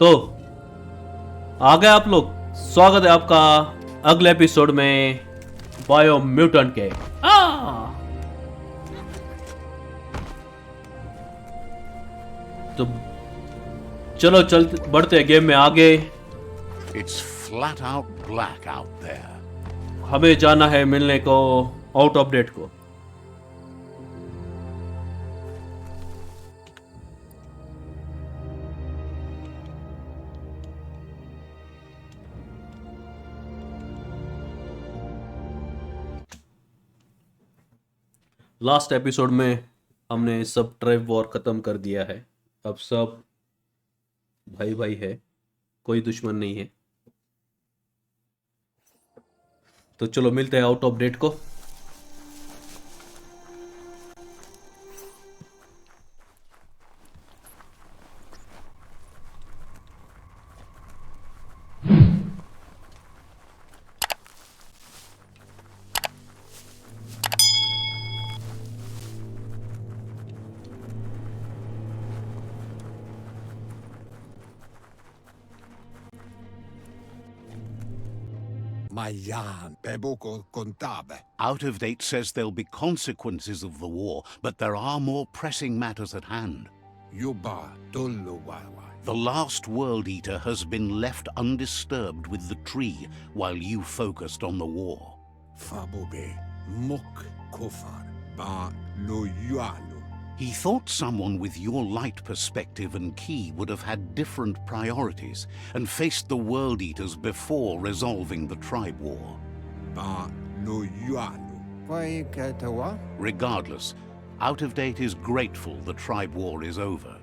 तो आ गए आप लोग। स्वागत है आपका अगले एपिसोड में बायोम्यूटेंट के। तो चलो चलते बढ़ते हैं गेम में आगे। It's flat out black out there. हमें जाना है मिलने को आउट ऑफ डेट को। लास्ट एपिसोड में हमने सब ट्राइब वॉर खत्म कर दिया है। अब सब भाई भाई है, कोई दुश्मन नहीं है। तो चलो मिलते हैं आउट ऑफ डेट को। Mayan, Peboko Contabe. Out of Date says there'll be consequences of the war, but there are more pressing matters at hand. Yuba, Tuluwawa. The last World Eater has been left undisturbed with the tree while you focused on the war. Fabobe, Mok Kofar, Ba Loyualu. He thought someone with your light perspective and key would have had different priorities and faced the World Eaters before resolving the tribe war. Ba Loyualu. Quay Katawa? Regardless, Out of Date is grateful the tribe war is over.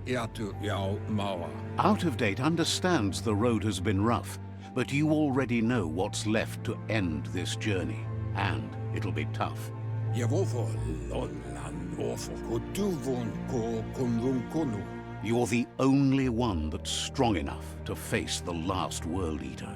Yatu Yao Mawa. Out of Date understands the road has been rough, but you already know what's left to end this journey, and it'll be tough. Yavofo Lonlan Ofo Kotuvon Ko Kunrun Konu. You're the only one that's strong enough to face the last World Eater.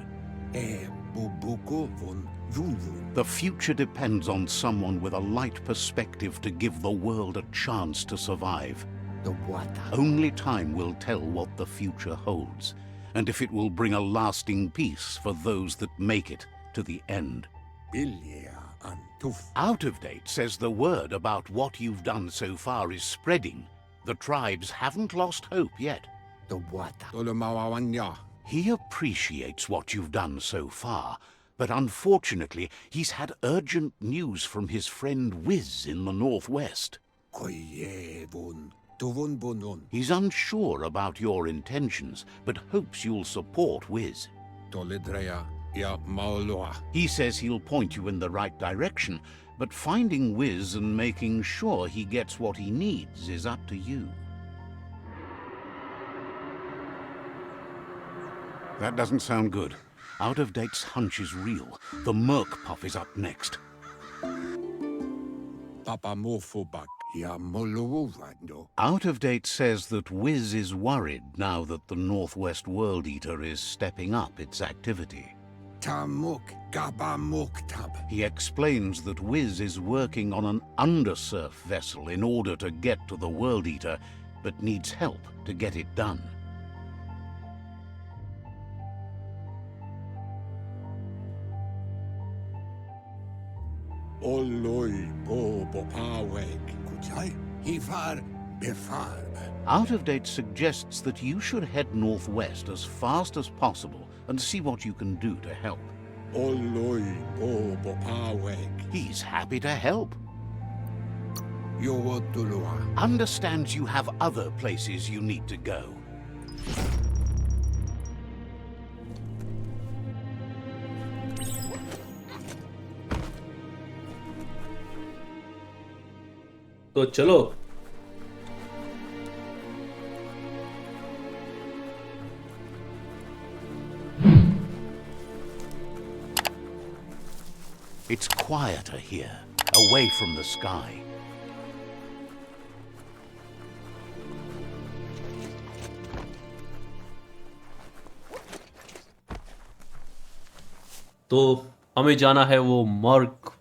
E Bubuko von Vunvun. The future depends on someone with a light perspective to give the world a chance to survive. The Wata. Only time will tell what the future holds, and if it will bring a lasting peace for those that make it to the end. Bilia and Tuf. Out of Date says the word about what you've done so far is spreading. The tribes haven't lost hope yet. The Wata. Tolomawanya. He appreciates what you've done so far, but unfortunately he's had urgent news from his friend Wiz in the northwest. Koyevun. Tuvun Bunun. He's unsure about your intentions, but hopes you'll support Wiz. Toledrea. Ya Maoloa. He says he'll point you in the right direction, but finding Wiz and making sure he gets what he needs is up to you. That doesn't sound good. Out of Date's hunch is real. The Merc Puff is up next. Papa Mofobak. Ya Molovando. Out of Date says that Wiz is worried now that the Northwest World Eater is stepping up its activity. Tamuk Gabamuktab. He explains that Wiz is working on an undersurf vessel in order to get to the World Eater, but needs help to get it done. Oloi Bobo Paweg. Kujai. Hifar Befarb. Out of Date suggests that you should head northwest as fast as possible and see what you can do to help. Oloi Bobo Paweg. He's happy to help. Yowotulua. Understands you have other places you need to go. तो चलो It's quieter here, away from the sky. तो हमें जाना है वो merc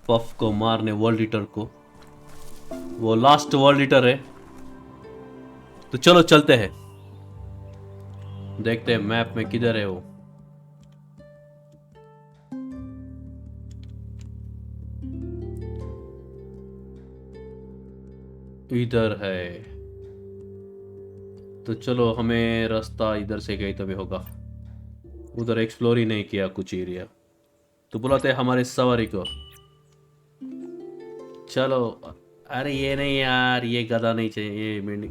puff को मारने, world eater को। वो लास्ट वर्ल्ड ईटर है। तो चलो चलते हैं। देखते हैं मैप में किधर है वो। इधर है, तो चलो हमें रास्ता इधर से कहीं तभी होगा। उधर एक्सप्लोर ही नहीं किया कुछ एरिया, तो बुलाते हैं हमारे सवारी को। चलो। अरे ये नहीं यार, ये गधा नहीं चाहिए, ये मेंढी।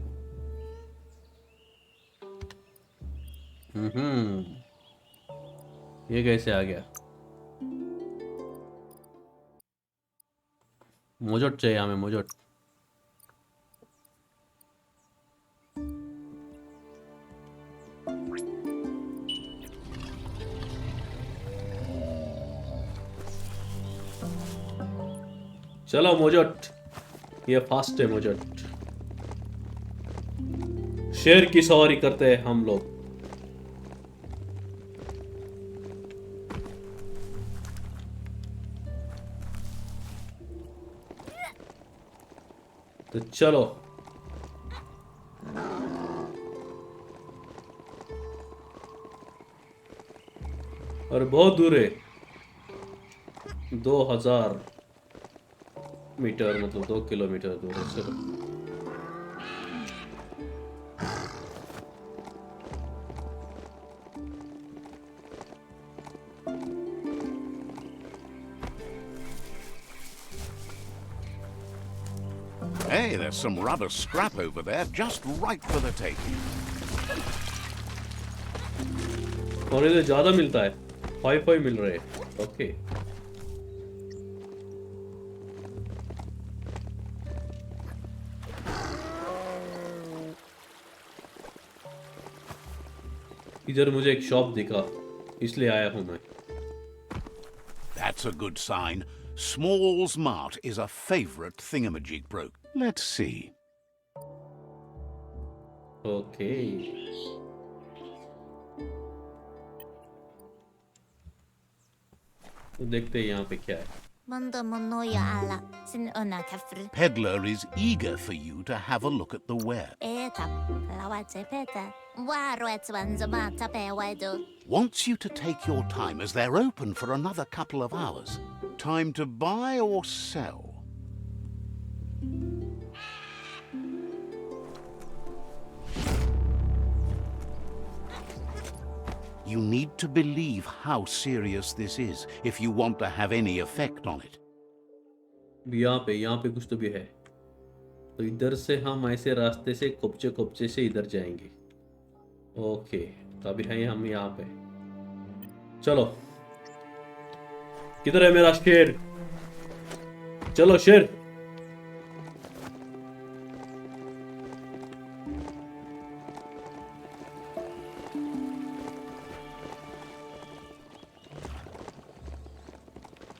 ये कैसे आ गया? मोजोट चाहिए हमें, मोजोट। चलो मोजोट, ये फास्ट है मोजोट। शेर की सवारी करते हैं हम लोग। तो चलो। और बहुत दूर है, 2000 मीटर, मतलब 2 किलोमीटर दूर है। चलो। Hey, there's some rubber scrap over there, just right for the taking. और इधर ज्यादा मिलता है, 5 मिल रहे हैं। ओके। इधर मुझे एक शॉप दिखा, इसलिए आया हूं मैं। That's a good sign. Small's Mart is a favorite thingamajig broke. Let's see. Okay. तो देखते हैं यहाँ पे क्या है। Peddler is eager for you to have a look at the ware. Wants you to take your time as they're open for another couple of hours. Time to buy or sell? You need to believe how serious this is if you want to have any effect on it. यहाँ पे कुछ तो भी है। तो इधर से हम ऐसे रास्ते से कोपचे से इधर जाएंगे। ओके, तो अभी है हम यहाँ पे। चलो, किधर है मेरा शेर? चलो शेर।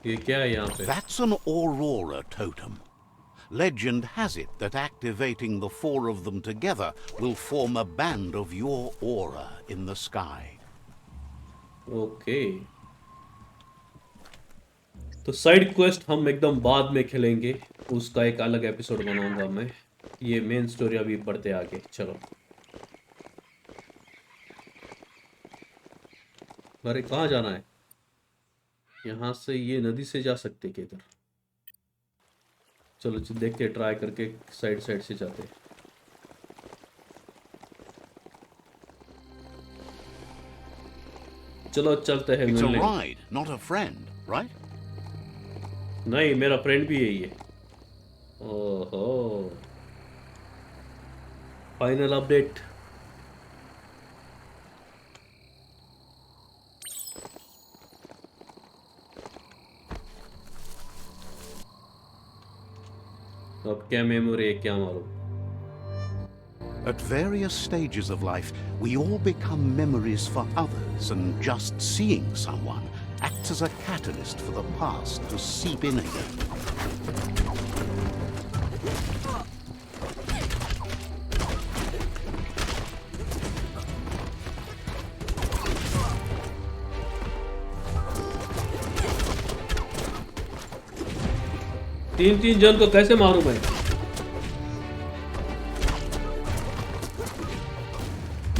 ये क्या है यहाँ पे? That's an aurora totem. Legend has it that activating the 4 of them together will form a band of your aura in the sky. Okay, तो साइड क्वेस्ट हम एकदम बाद में खेलेंगे, उसका एक अलग एपिसोड बनाऊंगा मैं। ये मेन स्टोरी अभी बढ़ते आगे। चलो। अरे कहाँ जाना है? यहाँ से ये नदी से जा सकते किधर? चलो देखते, ट्राई करके साइड से जाते हैं। चलो चलते हैं It's a मिलने। ride, not a friend, right? नहीं, मेरा फ्रेंड भी है ये। ओहो, फाइनल अपडेट। अब क्या मेमोरी है, क्या मालूम। At various stages of life, we all become memories for others, and just seeing someone acts as a catalyst for the past to seep in again. तीन जन को कैसे मारूं मैं?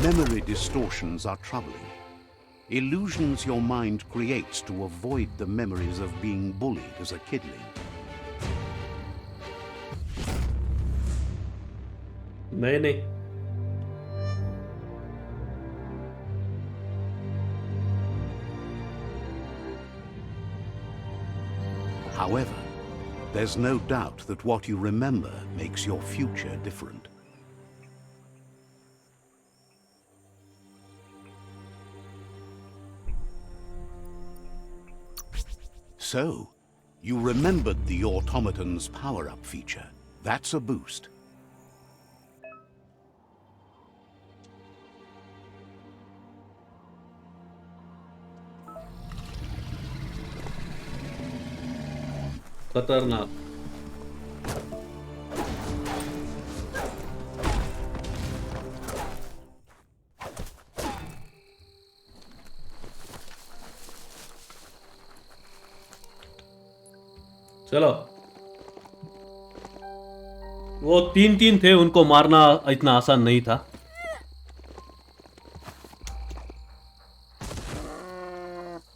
Memory distortions are troubling. Illusions your mind creates to avoid the memories of being bullied as a kidling. नहीं. However, there's no doubt that what you remember makes your future different. So, you remembered the automaton's power-up feature. That's a boost. खतरनाक. चलो. वो तीन थे, उनको मारना इतना आसान नहीं था.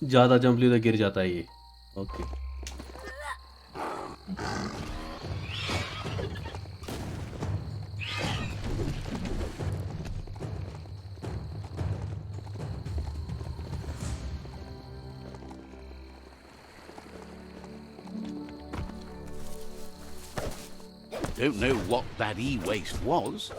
ज्यादा जंप ली तो गिर जाता है ये. Okay. Don't know what that e-waste was.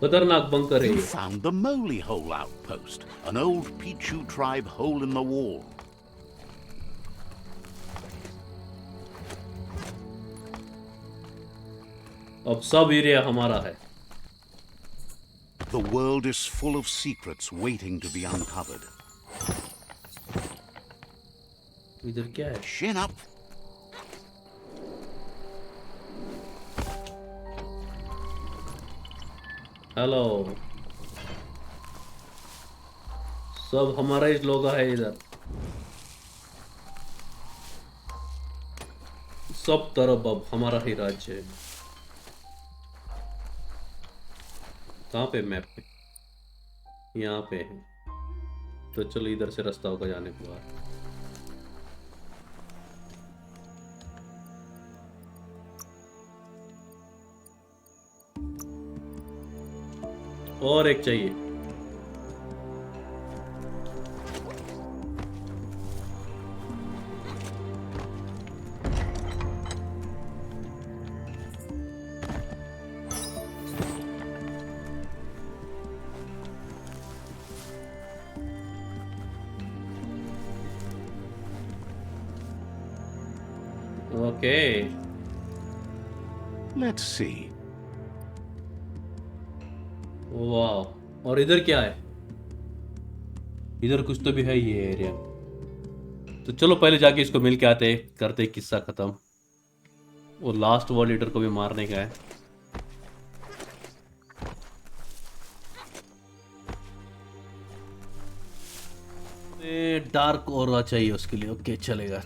खतरनाक बंकर है You ये. found the Moly Hole outpost, an old Pichu tribe hole in the wall. अब सब एरिया हमारा है. The world is full of secrets waiting to be uncovered. इधर क्या है? Chin up. हेलो. सब हमारा ही लोग है इधर. सब तरफ अब हमारा ही राज्य है. कहाँ पे मैप पे? यहाँ पे है. तो चलो इधर से रास्ता होगा जाने के बाद. और एक चाहिए. ओके. Let's see. वाह. और इधर क्या है? इधर कुछ तो भी है ये एरिया. तो चलो पहले जाके इसको मिल के आते, करते किस्सा खत्म. वो लास्ट वॉर लीडर को भी मारने का है. डार्क और चाहिए उसके लिए. ओके चलेगा.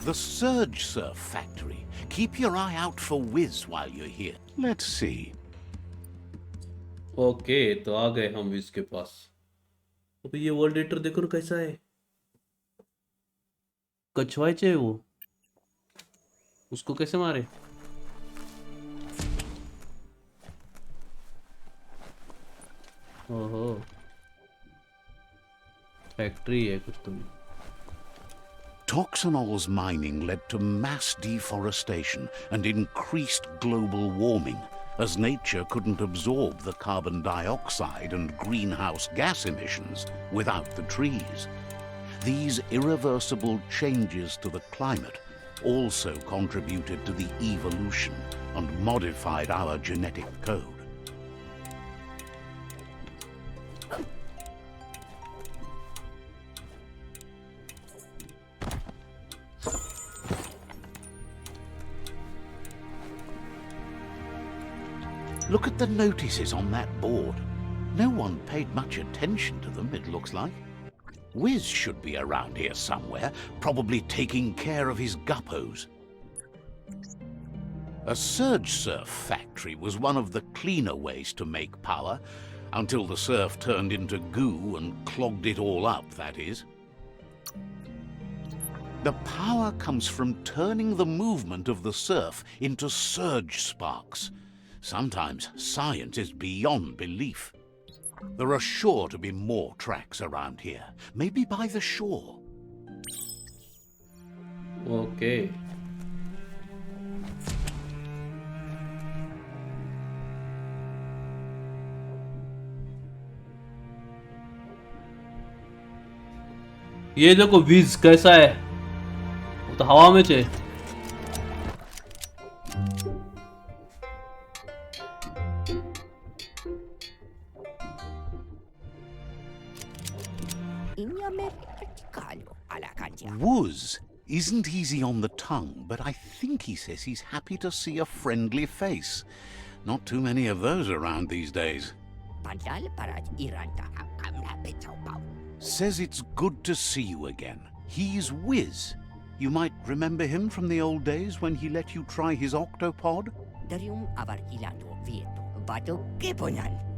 The Surge Surf factory. Keep your eye out for Wiz while you're here. Let's see. Okay तो आ गए हम विज के पास. अबे ये वर्ल्ड लीडर देखो ना कैसा है. कछुआचे है वो. उसको कैसे मारे? ओहो. फैक्ट्री है कुछ तो. Toxanol's mining led to mass deforestation and increased global warming, as nature couldn't absorb the carbon dioxide and greenhouse gas emissions without the trees. These irreversible changes to the climate also contributed to the evolution and modified our genetic code. Look at the notices on that board. No one paid much attention to them, it looks like. Wiz should be around here somewhere, probably taking care of his guppos. A surge surf factory was one of the cleaner ways to make power, until the surf turned into goo and clogged it all up, that is. The power comes from turning the movement of the surf into surge sparks. Sometimes science is beyond belief. There are sure to be more tracks around here, maybe by the shore. Okay. ये देखो विज कैसा है, वो तो हवा में थे. Wuz isn't easy on the tongue, but I think he says he's happy to see a friendly face. Not too many of those around these days. Says it's good to see you again. He's Wiz. You might remember him from the old days when he let you try his octopod?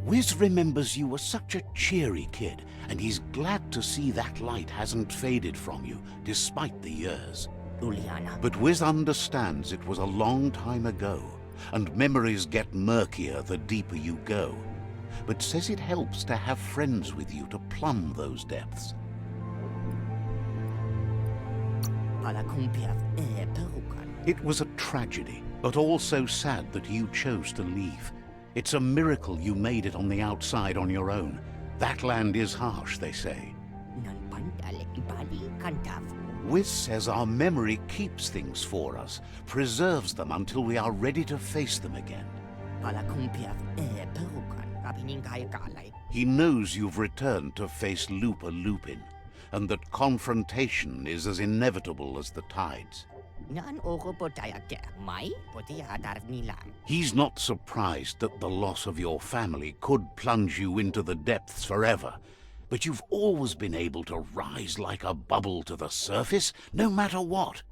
Wiz remembers you were such a cheery kid, and he's glad to see that light hasn't faded from you, despite the years. But Wiz understands it was a long time ago, and memories get murkier the deeper you go. But says it helps to have friends with you to plumb those depths. It was a tragedy, but also sad that you chose to leave. It's a miracle you made it on the outside on your own. That land is harsh, they say. Wiz says our memory keeps things for us, preserves them until we are ready to face them again. He knows you've returned to face Lupa Lupin, and that confrontation is as inevitable as the tides. He's not surprised that the loss of your family could plunge you into the depths forever, but you've always been able to rise like a bubble to the surface, no matter what.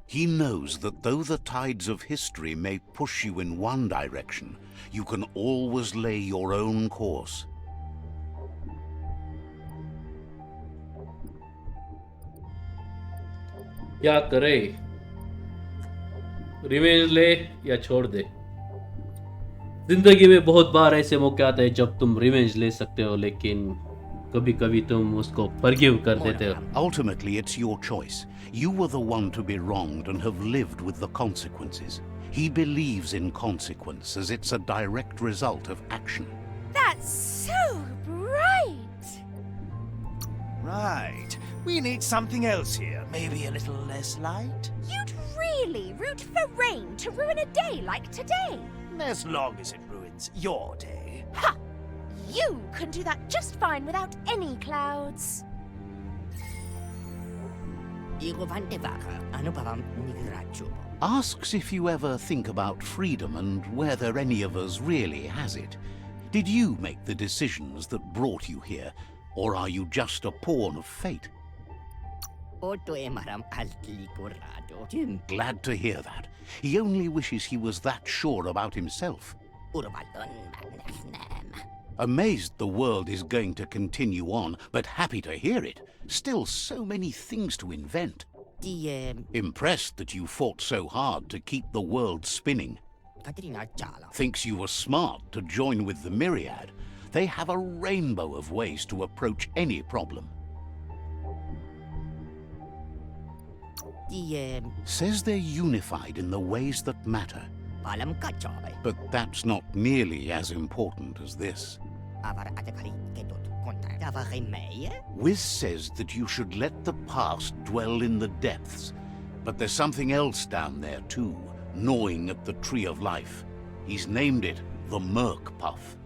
He knows that though the tides of history may push you in one direction, you can always lay your own course. क्या करे, revenge ले या छोड़ दे. जिंदगी में बहुत बार ऐसे मौके आते हैं जब तुम रिवेंज ले सकते हो, लेकिन कभी कभी तुम उसको फॉरगिव कर देते हो. Ultimately, it's your choice. You were the one to be wronged and have lived with the consequences. He believes in consequence as it's a direct result of action. That's so bright! Right. We need something else here. Maybe a little less light? You'd really root for rain to ruin a day like today? As long as it ruins your day. Ha! You can do that just fine without any clouds. Asks if you ever think about freedom and whether any of us really has it. Did you make the decisions that brought you here, or are you just a pawn of fate? Glad to hear that. He only wishes he was that sure about himself. Amazed the world is going to continue on, but happy to hear it. Still so many things to invent. Impressed that you fought so hard to keep the world spinning. Thinks you were smart to join with the Myriad. They have a rainbow of ways to approach any problem. Says they're unified in the ways that matter. But that's not nearly as important as this. Wiz says that you should let the past dwell in the depths, but there's something else down there too, gnawing at the Tree of Life. He's named it the Merc Puff.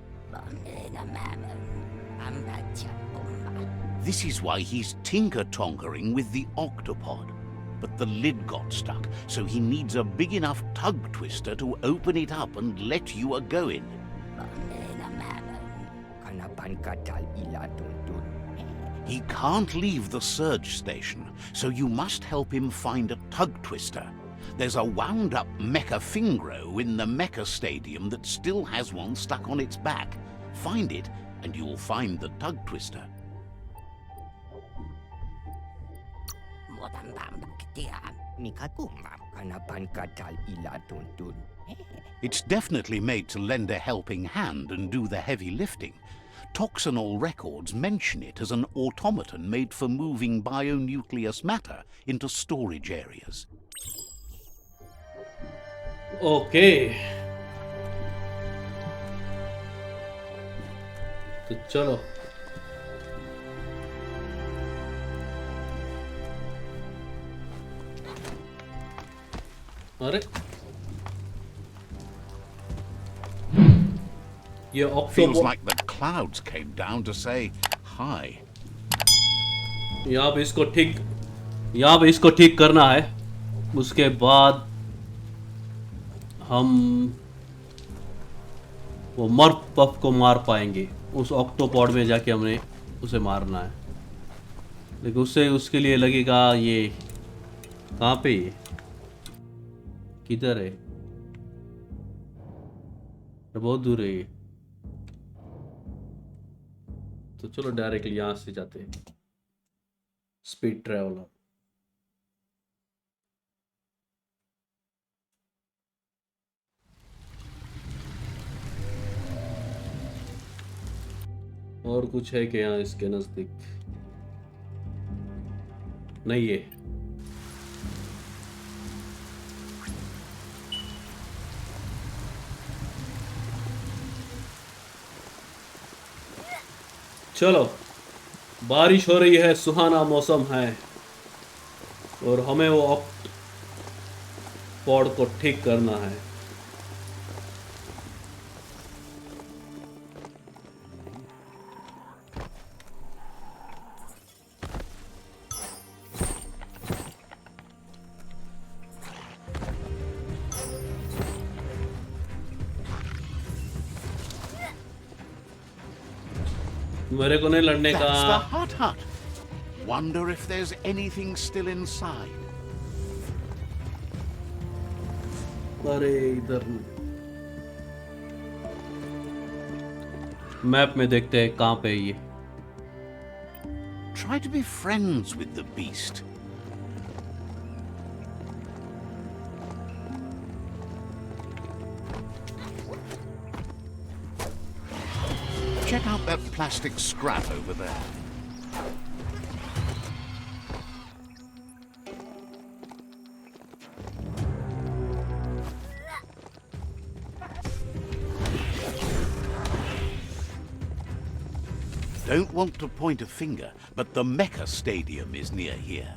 This is why he's tinker-tonkering with the octopod. but the lid got stuck, so he needs a big enough tug twister to open it up and let you a go in. He can't leave the surge station, so you must help him find a tug twister. There's a wound-up mecha fingro in the mecha stadium that still has one stuck on its back. Find it, and you'll find the tug twister. It's definitely made to lend a helping hand and do the heavy lifting. Toxanol records mention it as an automaton made for moving bionucleus matter into storage areas. Okay तो चलो अरे ये Feels octopus like the clouds came down to say hi. यहाँ पे इसको ठीक करना है। उसके बाद हम वो मर्फ पफ को मार पाएंगे। उस ऑक्टोपॉड में जाके हमने उसे मारना है, लेकिन उससे उसके लिए लगेगा ये कहाँ पे, ये किधर है, बहुत दूर है ये। तो चलो डायरेक्टली यहाँ से जाते हैं, स्पीड ट्रैवलर। और कुछ है कि यहाँ इसके नजदीक नहीं है। चलो, बारिश हो रही है, सुहाना मौसम है और हमें वो पॉड को ठीक करना है। मेरे को नहीं लड़ने का। That's the hut hut. Wonder if there's anything still inside. अरे इधर मैप में देखते हैं कहाँ पे है ये। Try to be friends with the beast. Check out that plastic scrap over there. Don't want to point a finger, but the Mecha Stadium is near here.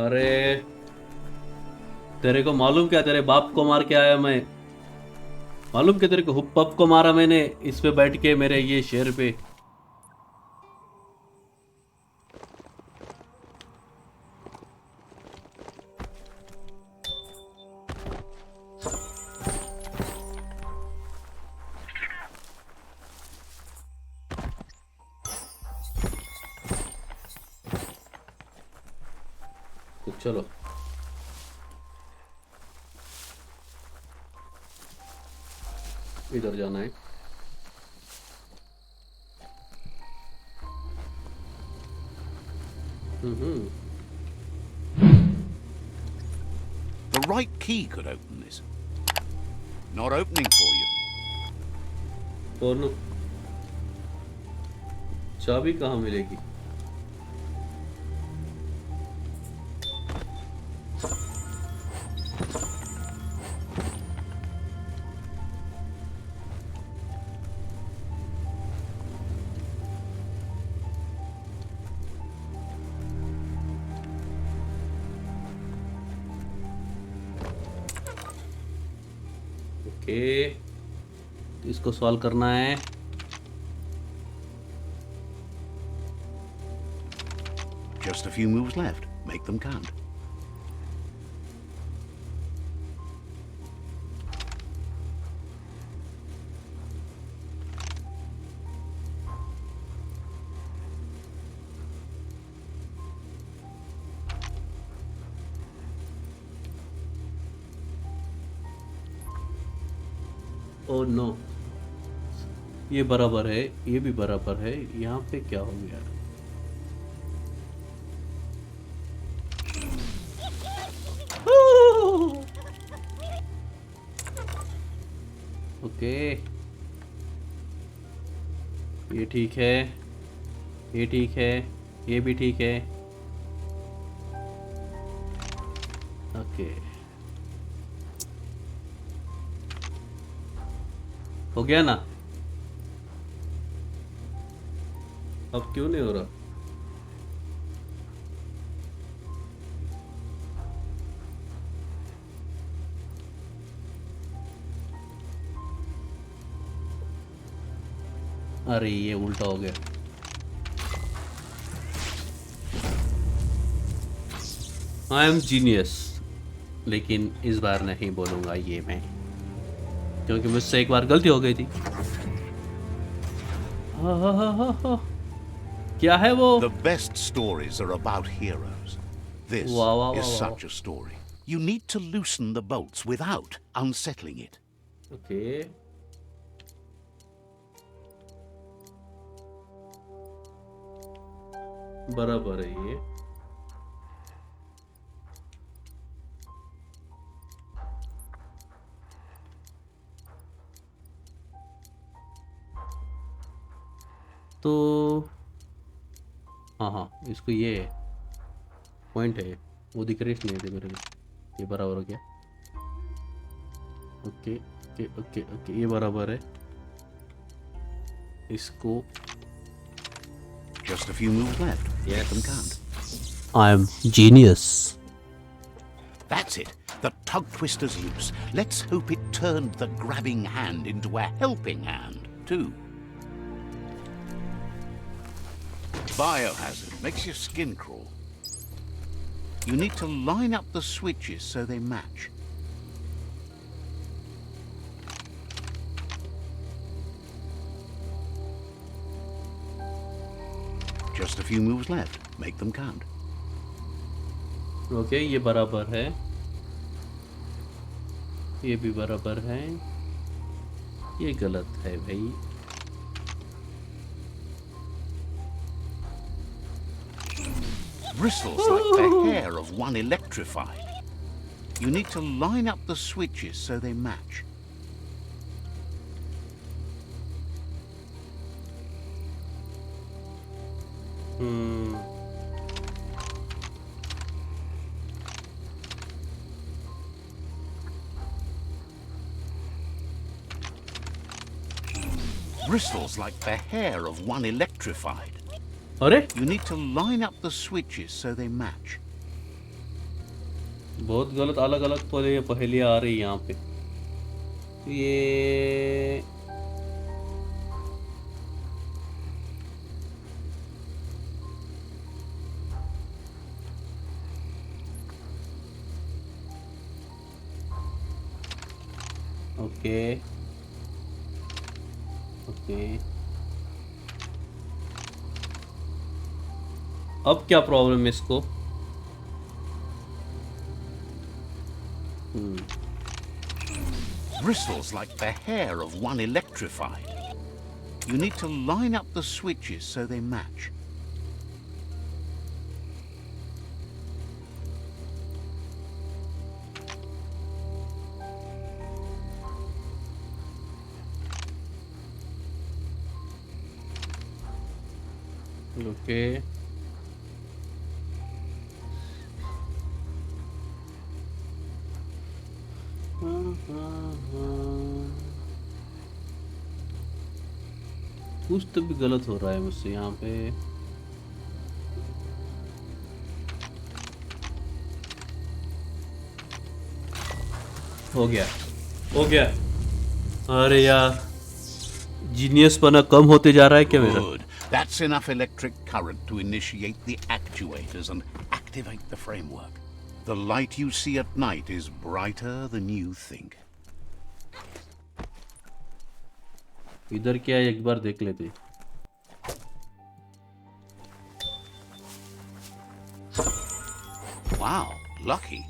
अरे तेरे को मालूम क्या, तेरे बाप को मार के आया मैं। मालूम क्या तेरे को, हुप पप को मारा मैंने इस पे बैठ के, मेरे ये शेर पे। तो चलो इधर जाना है। The right key could open this. Not opening for you. और नो चाबी कहाँ मिलेगी? ओके, इसको सॉल्व करना है। Just a few moves left. Make them count. Oh no, ये बराबर है, ये भी बराबर है। यहाँ पे क्या हो गया? ओके, ये ठीक है, ये ठीक है, ये भी ठीक है। ओके, हो गया ना? अब क्यों नहीं हो रहा? अरे ये उल्टा हो गया। आई एम जीनियस, लेकिन इस बार नहीं बोलूंगा ये मैं, क्योंकि मुझसे एक बार गलती हो गई थी। क्या है वो? The best stories are about heroes. This Wow. is such a story. You need to loosen the bolts without unsettling it. Okay, बराबर है ये। तो हाँ, इसको ये पॉइंट है, वो दिख रही नहीं थे मेरे को। ये बराबर हो गया। ओके ओके ओके ओके, ये बराबर है। इसको Just a few moves left. Let them count. I am genius. That's it. The tug twister's loose. Let's hope it turned the grabbing hand into a helping hand, too. Biohazard makes your skin crawl. You need to line up the switches so they match. Just a few moves left. Make them count. Okay, ये बराबर है, ये भी बराबर है, ये गलत है भाई। Bristles like the hair of one electrified. You need to line up the switches so they match. Bristles like the hair of one electrified. अरे You need to line up the switches so they match. बहुत गलत, अलग अलग पहेलियाँ आ रही यहाँ पे। ये ओके ओके, अब क्या प्रॉब्लम है इसको? Bristles like the hair of one electrified. You need to line up the switches so they match. Okay कुछ तो भी गलत हो रहा है मुझसे यहाँ पे। हो गया हो गया। अरे यार जीनियस पना कम होते जा रहा है क्या मेरा? Good. That's enough electric current to initiate the actuators and activate the framework. The light you see at night is brighter than you think. इधर क्या है एक बार देख लेते। Wow, lucky.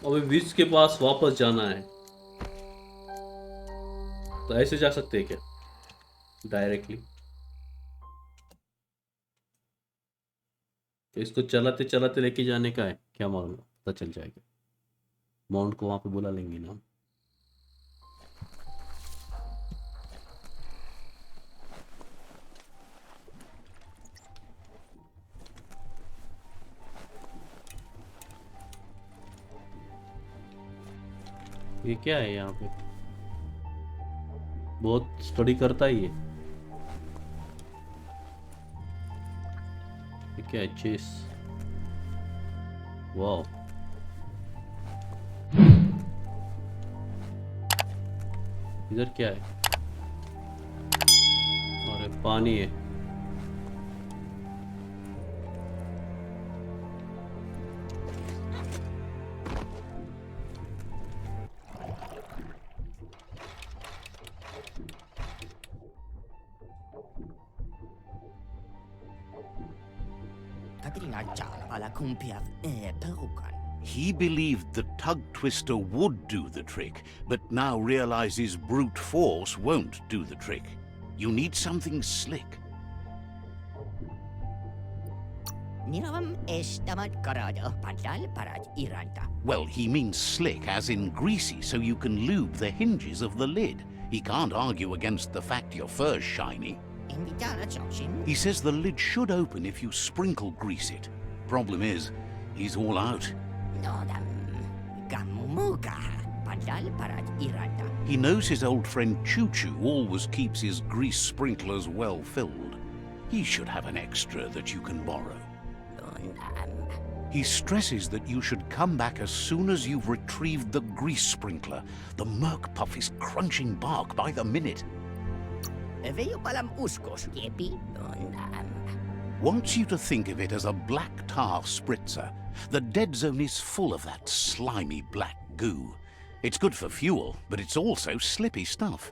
अभी विज के पास वापस जाना है तो ऐसे जा सकते हैं क्या डायरेक्टली? तो इसको चलाते चलाते लेके जाने का है क्या? मालूम पता चल जाएगा। माउंट को वहां पे बुला लेंगे ना। ये क्या है यहाँ पे? बहुत स्टडी करता ही है। ये क्या है? चेस। वाह इधर क्या है? अरे पानी है। He believed the tug twister would do the trick, but now realizes brute force won't do the trick. You need something slick. Well, he means slick as in greasy, so you can lube the hinges of the lid. He can't argue against the fact your fur's shiny. He says the lid should open if you sprinkle grease it. Problem is, he's all out. He knows his old friend Choo-Choo always keeps his grease sprinklers well filled. He should have an extra that you can borrow. He stresses that you should come back as soon as you've retrieved the grease sprinkler. The Merc Puff is crunching bark by the minute. Wants you to think of it as a black tar spritzer. The dead zone is full of that slimy black goo. It's good for fuel, but it's also slippy stuff.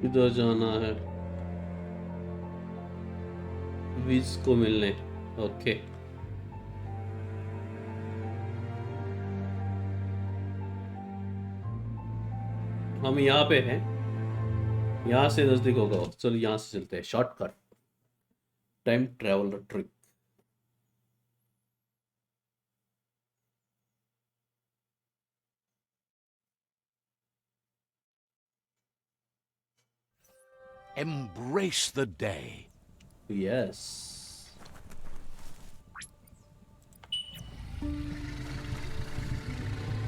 इधर जाना है विज को मिलने। Okay हम यहाँ पे हैं। यहाँ से नजदीक होगा। चलो यहाँ से चलते हैं। Shortcut time traveller trick. Embrace the day. Yes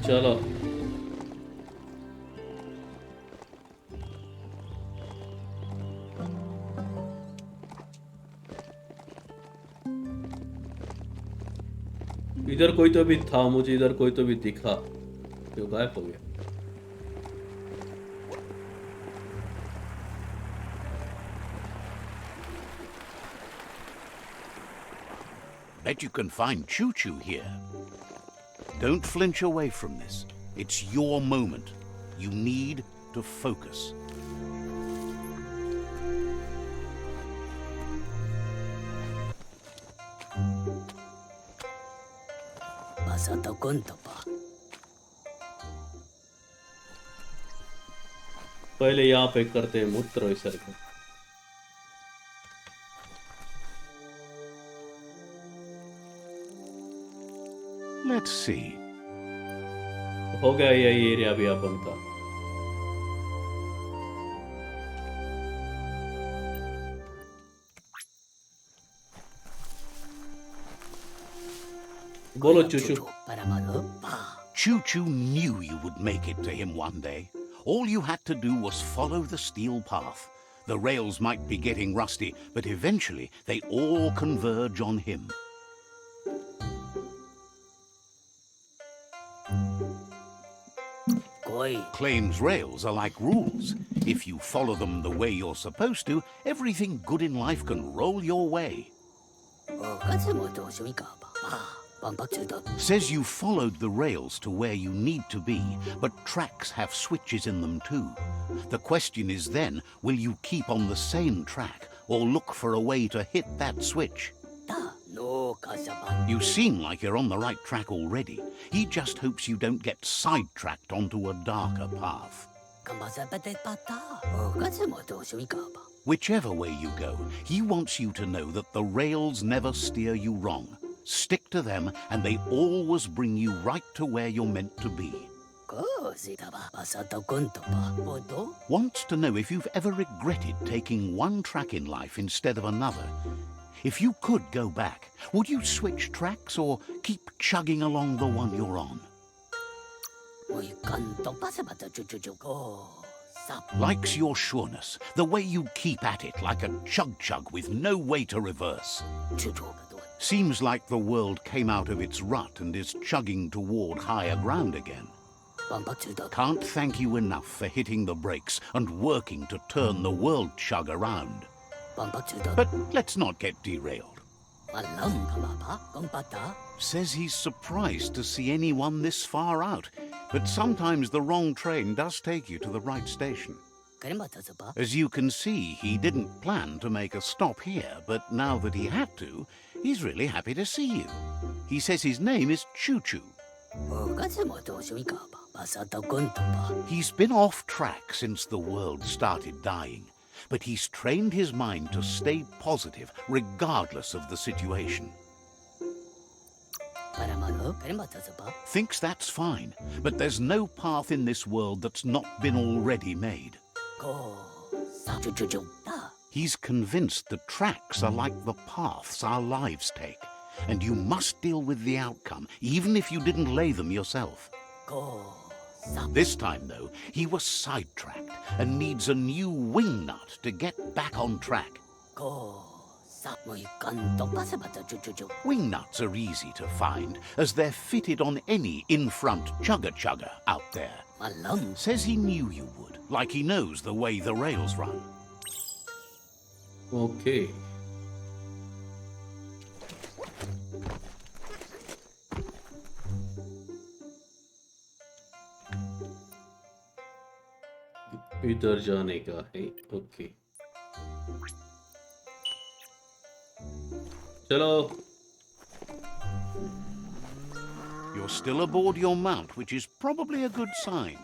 चलो इधर कोई तो भी था, मुझे इधर कोई तो भी दिखा जो गायब हो गया। Bet you can find Choo Choo here. Don't flinch away from this. It's your moment. You need to focus. पहले यहाँ पे करते हैं मूत्र विसर्जन। Let's see. हो गया यही एरिया भी अपन का। बोलो चूचू। Choo Choo knew you would make it to him one day. All you had to do was follow the steel path. The rails might be getting rusty, but eventually they all converge on him. Claims rails are like rules. If you follow them the way you're supposed to, everything good in life can roll your way. Says you followed the rails to where you need to be, but tracks have switches in them too. The question is then, will you keep on the same track or look for a way to hit that switch? You seem like you're on the right track already. He just hopes you don't get sidetracked onto a darker path. Whichever way you go, he wants you to know that the rails never steer you wrong. Stick to them and they always bring you right to where you're meant to be. Wants to know if you've ever regretted taking one track in life instead of another. If you could go back, would you switch tracks or keep chugging along the one you're on? Likes your sureness, the way you keep at it like a chug-chug with no way to reverse. Seems like the world came out of its rut and is chugging toward higher ground again. Can't thank you enough for hitting the brakes and working to turn the world chug around. But let's not get derailed. Says he's surprised to see anyone this far out, but sometimes the wrong train does take you to the right station. As you can see, he didn't plan to make a stop here, but now that he had to, he's really happy to see you. He says his name is Choo Choo. He's been off track since the world started dying, but he's trained his mind to stay positive regardless of the situation. Thinks that's fine, but there's no path in this world that's not been already made. He's convinced the tracks are like the paths our lives take, and you must deal with the outcome, even if you didn't lay them yourself. This time, though, he was sidetracked and needs a new wing nut to get back on track. Wing nuts are easy to find, as they're fitted on any in-front chugger-chugger out there. Says he knew you would, like he knows the way the rails run. Okay. इधर जाने का है। Okay चलो। You're still aboard your mount, which is probably a good sign.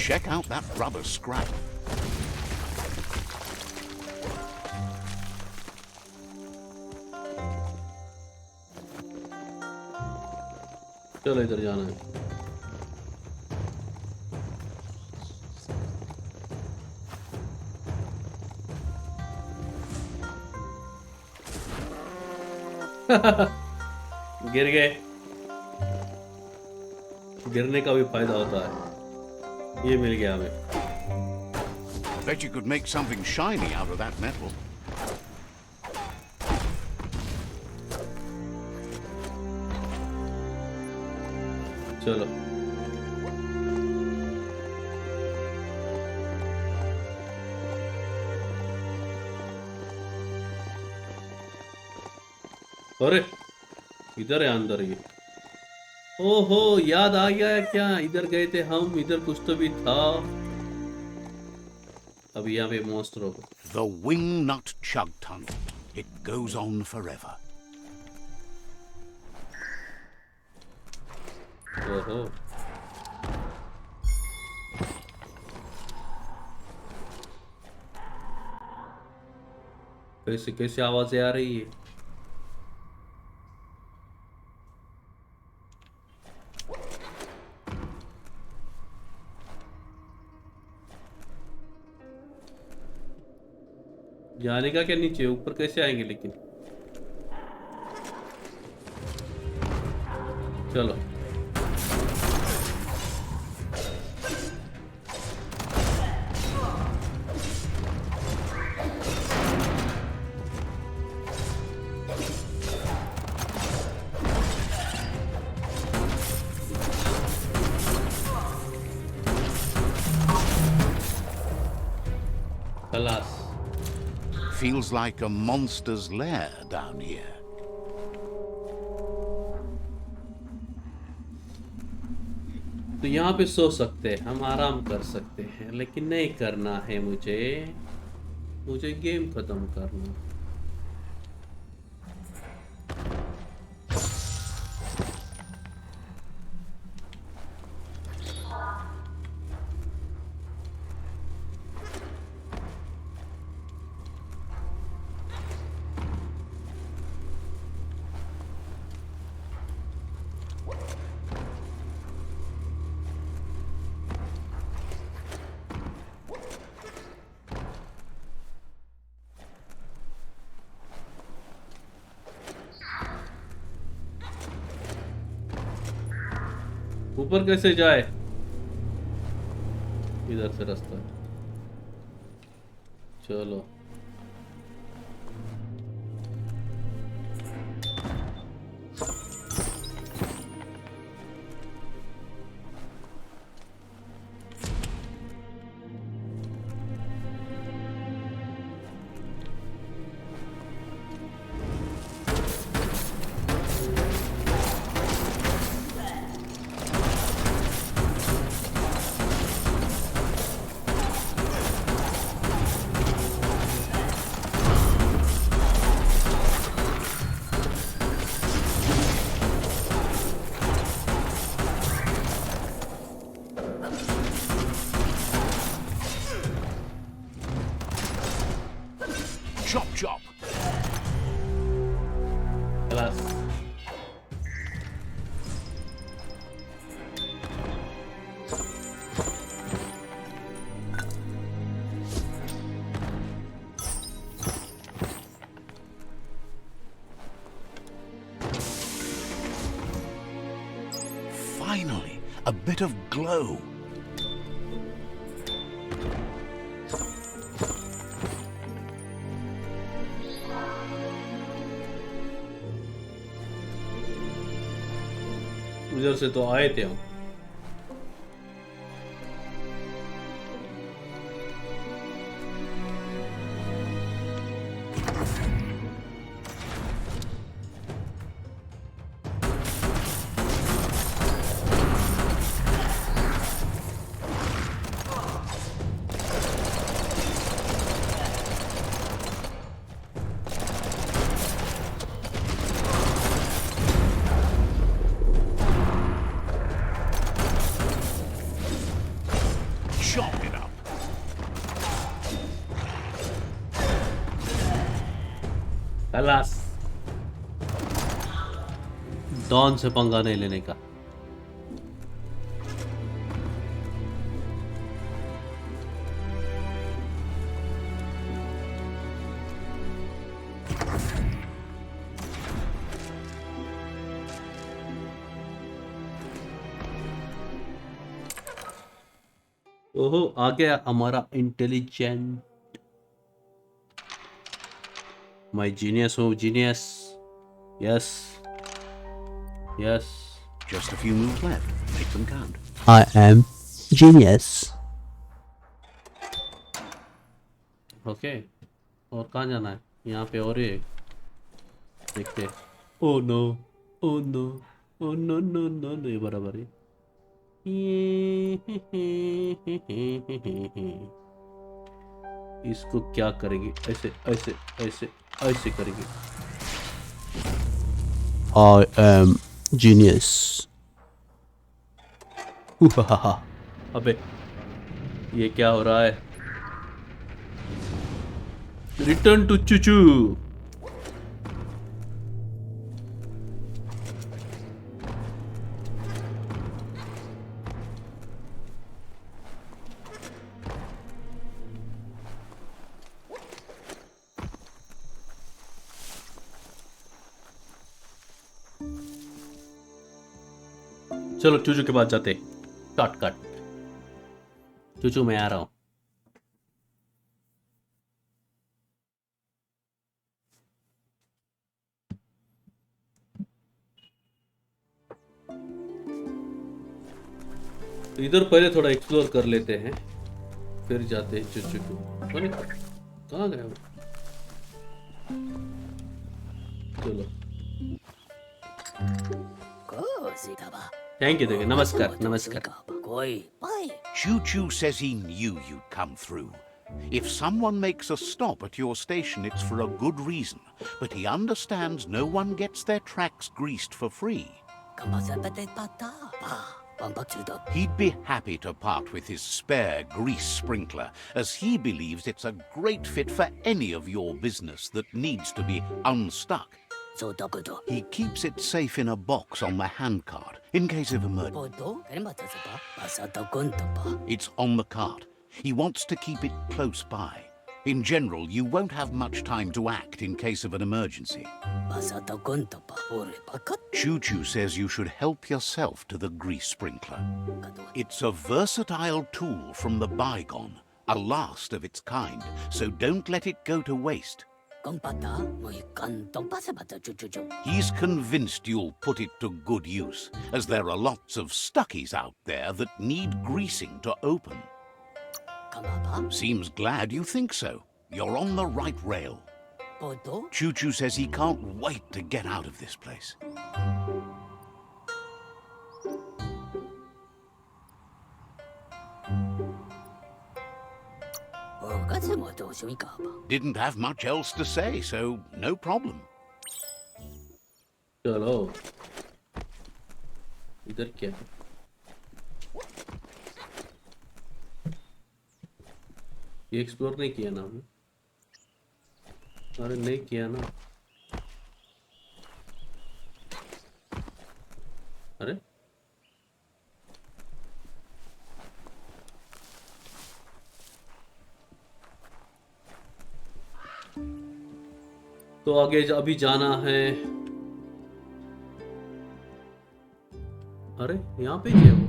Check out that rubber scrap. चलो इधर जाना है। गिर गए। गिरने का भी फायदा होता है। ये मिल गया हमें। Bet you could make something shiny out of that metal. चलो अरे इधर है अंदर ये। ओहो याद आ गया है क्या? इधर गए थे हम, इधर कुछ तो भी था। अब यहाँ पे मॉन्स्टर होगा। The Wing-Nut Chug Tunnel. It goes on forever. ओहो कैसे कैसे आवाजें आ रही है? जाने का क्या नीचे? ऊपर कैसे आएंगे लेकिन? चलो खलास। Feels like a monster's lair down here. तो यहाँ पे सो सकते हैं हम, आराम कर सकते हैं, लेकिन नहीं करना है मुझे। मुझे गेम खत्म करना। ऊपर कैसे जाए? इधर से रास्ता है। चलो Chop chop. खलास। Finally, a bit of glow. उधर से तो आए थे हम। खलास। डॉन से पंगा नहीं लेने का। ओहो, आ गया हमारा इंटेलिजेंट। मैं जीनियस हूँ, genius. Yes yes. Just a few moves left. Make them count. I am genius. Okay, और कहाँ जाना है? यहाँ पे और एक देखते। Oh no, oh no, oh no no no no, ये बराबर है। इसको क्या करेगी? ऐसे ऐसे ऐसे ऐसे करेगी। I am genius. अबे ये क्या हो रहा है? Return to ChuChu. चलो चूचू के पास जाते। Cut cut. चूचू मैं आ रहा हूं। इधर पहले थोड़ा एक्सप्लोर कर लेते हैं, फिर जाते हैं चूचू को। अरे कहाँ गया वो? चलो थैंक यू, देखिए नमस्कार नमस्कार। Choo Choo says he knew you'd come through. If someone makes a stop at your station, it's for a good reason. But he understands no one gets their tracks greased for free. He'd be happy to part with his spare grease sprinkler, as he believes it's a great fit for any of your business that needs to be unstuck. He keeps it safe in a box on the handcart, in case of emergency. It's on the cart. He wants to keep it close by. In general, you won't have much time to act in case of an emergency. Choo Choo says you should help yourself to the grease sprinkler. It's a versatile tool from the bygone, a last of its kind, so don't let it go to waste. He's convinced you'll put it to good use, as there are lots of stuckies out there that need greasing to open. Seems glad you think so. You're on the right rail. Choo Choo says he can't wait to get out of this place. Didn't have much else to say, so no problem. चलो इधर क्या है? ये explore नहीं किया ना हमने? अरे नहीं किया ना। अरे तो आगे अभी जाना है। अरे यहाँ पे क्या है?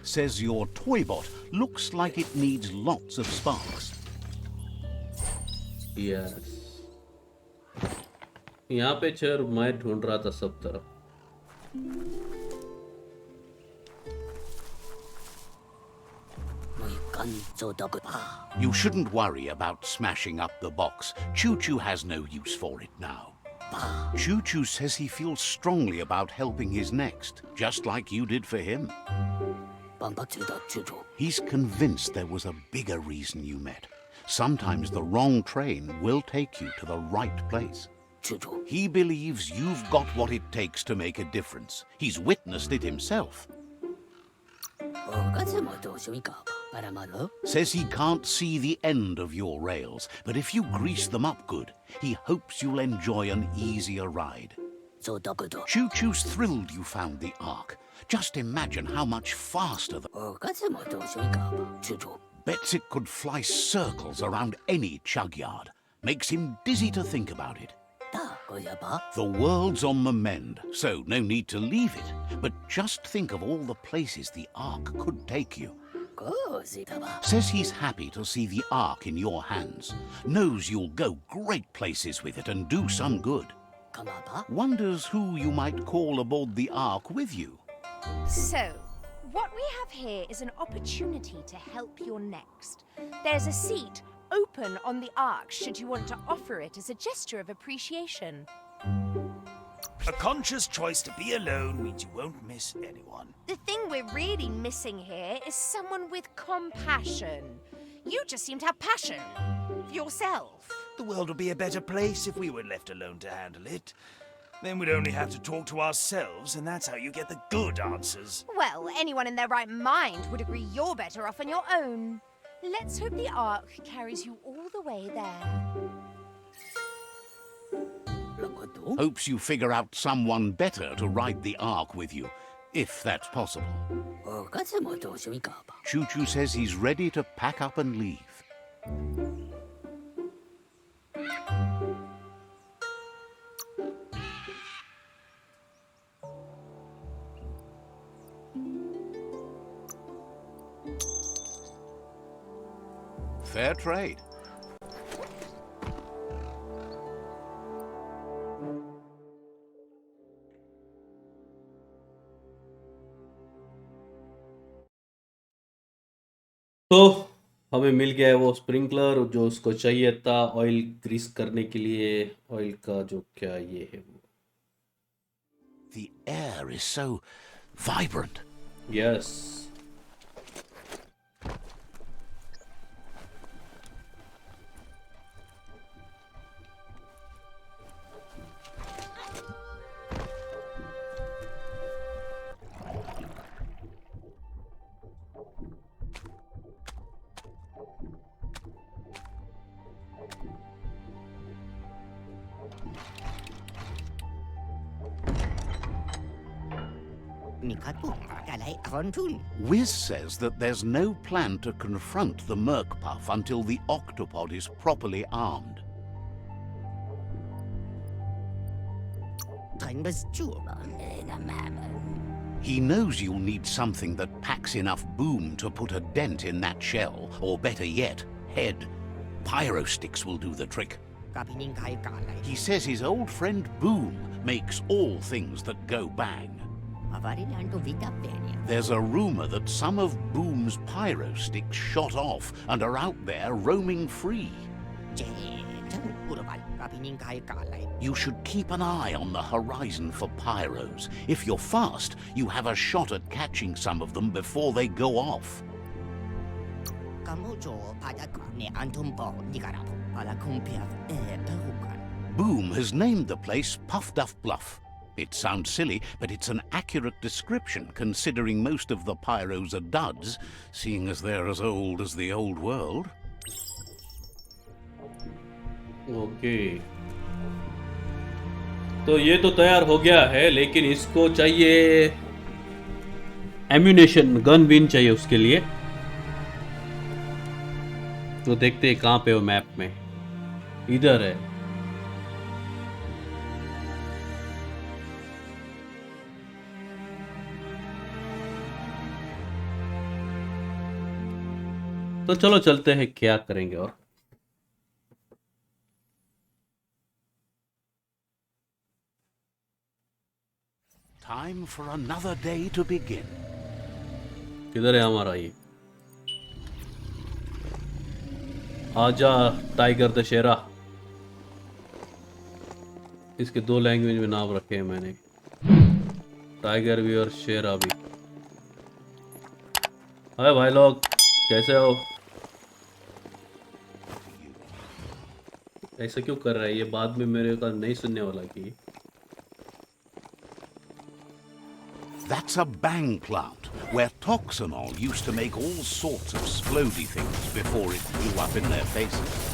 Says your toy bot looks like it needs lots of sparks. Yes. यहाँ पे चेयर मैं ढूंढ रहा था सब तरफ। You shouldn't worry about smashing up the box. Choo Choo has no use for it now. Choo Choo says he feels strongly about helping his next, just like you did for him. He's convinced there was a bigger reason you met. Sometimes the wrong train will take you to the right place. He believes you've got what it takes to make a difference. He's witnessed it himself. Says he can't see the end of your rails, but if you grease them up good, he hopes you'll enjoy an easier ride. Choo Choo's thrilled you found the Ark. Just imagine how much faster the... Bets it could fly circles around any chug yard. Makes him dizzy to think about it. The world's on the mend, so no need to leave it. But just think of all the places the Ark could take you. Says he's happy to see the Ark in your hands. Knows you'll go great places with it and do some good. Wonders who you might call aboard the Ark with you. So, what we have here is an opportunity to help your next. There's a seat open on the Ark should you want to offer it as a gesture of appreciation. A conscious choice to be alone means you won't miss anyone. The thing we're really missing here is someone with compassion. You just seem to have passion. For yourself. The world would be a better place if we were left alone to handle it. Then we'd only have to talk to ourselves, and that's how you get the good answers. Well, anyone in their right mind would agree you're better off on your own. Let's hope the Ark carries you all the way there. Hopes you figure out someone better to ride the Ark with you, if that's possible. Choo Choo says he's ready to pack up and leave. Fair trade. तो हमें मिल गया है वो sprinkler जो उसको चाहिए था oil Greece करने के लिए। ऑयल का जो क्या ये है वो। The air is so vibrant. Yes. Wiz says that there's no plan to confront the Merkpuff until the octopod is properly armed. He knows you'll need something that packs enough boom to put a dent in that shell, or better yet, head. Pyro sticks will do the trick. He says his old friend Boom makes all things that go bang. There's a rumor that some of Boom's pyro sticks shot off and are out there roaming free. You should keep an eye on the horizon for pyros. If you're fast, you have a shot at catching some of them before they go off. Boom has named the place Puff Duff Bluff. It sounds silly, but it's an accurate description considering most of the pyros are duds, seeing as they're as old as the old world. Okay तो ये तो तैयार हो गया है, लेकिन इसको चाहिए एम्यूनेशन, गन विन चाहिए उसके लिए। तो देखते हैं कहाँ पे हो मैप में। इधर है। तो चलो चलते हैं, क्या करेंगे और। Time for another day to begin. किधर है हमारा ये? आजा टाइगर दशहरा। इसके दो लैंग्वेज में नाम रखे हैं मैंने, टाइगर भी और शेरा भी। हाय भाई लोग, कैसे हो? ऐसा क्यों कर रहा है ये? बाद में मेरे का नहीं सुनने वाला कि That's a bang plant, where toxanol used to make all sorts of splody things before it blew up in their faces.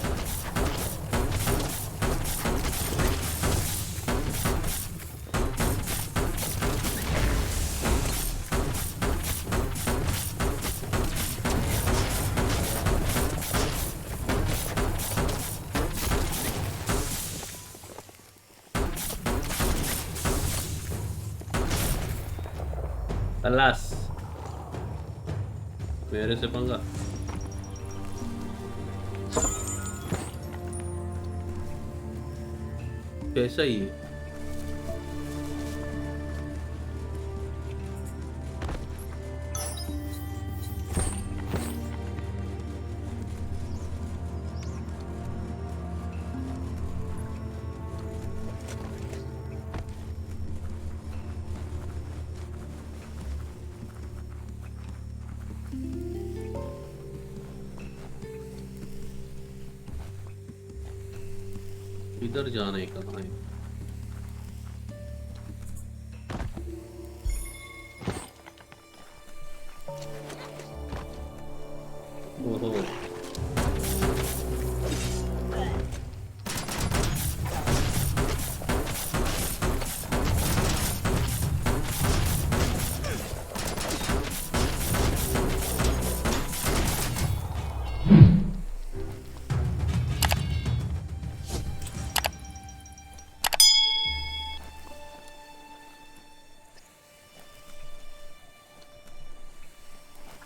Alas मेरे से पंगा। कैसा ही है? इधर जाना है, कहाँ है? ओहो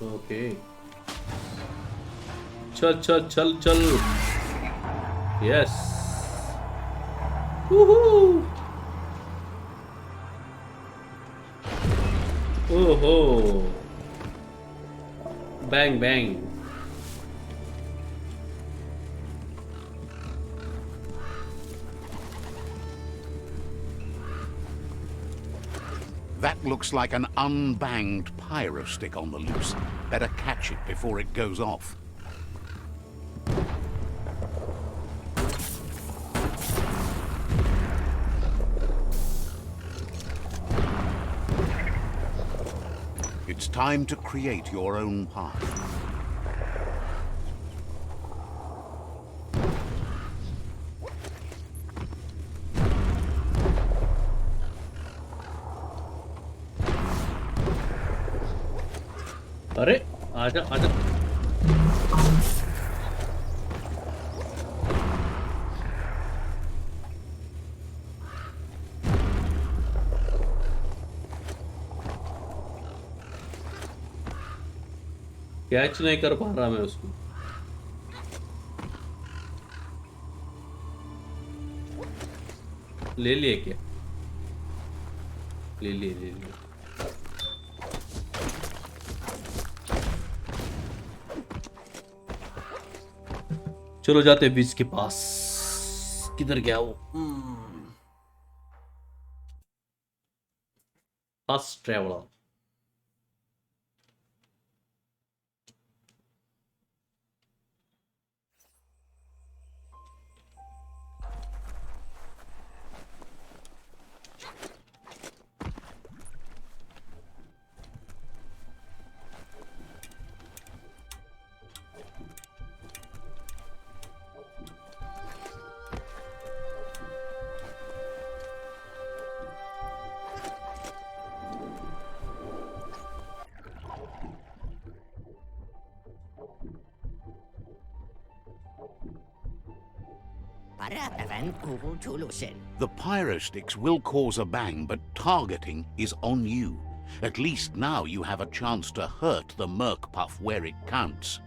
ओके, चल चल चल चल। यस, ओहो, bang bang. That looks like an unbanged pyro stick on the loose. Better catch it before it goes off. It's time to create your own path. अरे आजा आजा। कैच नहीं कर पा रहा मैं उसको। ले लिए क्या? ले लिए ले लिए। चलो जाते हैं बीच के पास। किधर गया वो? Fast traveller. The pyro sticks will cause a bang, but targeting is on you. At least now you have a chance to hurt the merc puff where it counts.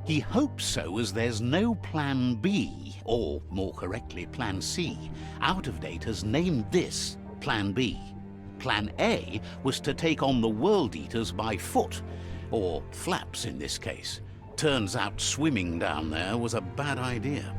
He hopes so, as there's no plan B, or more correctly, plan C. Out of Date has named this Plan B. Plan A was to take on the World Eaters by foot, or flaps in this case. Turns out swimming down there was a bad idea.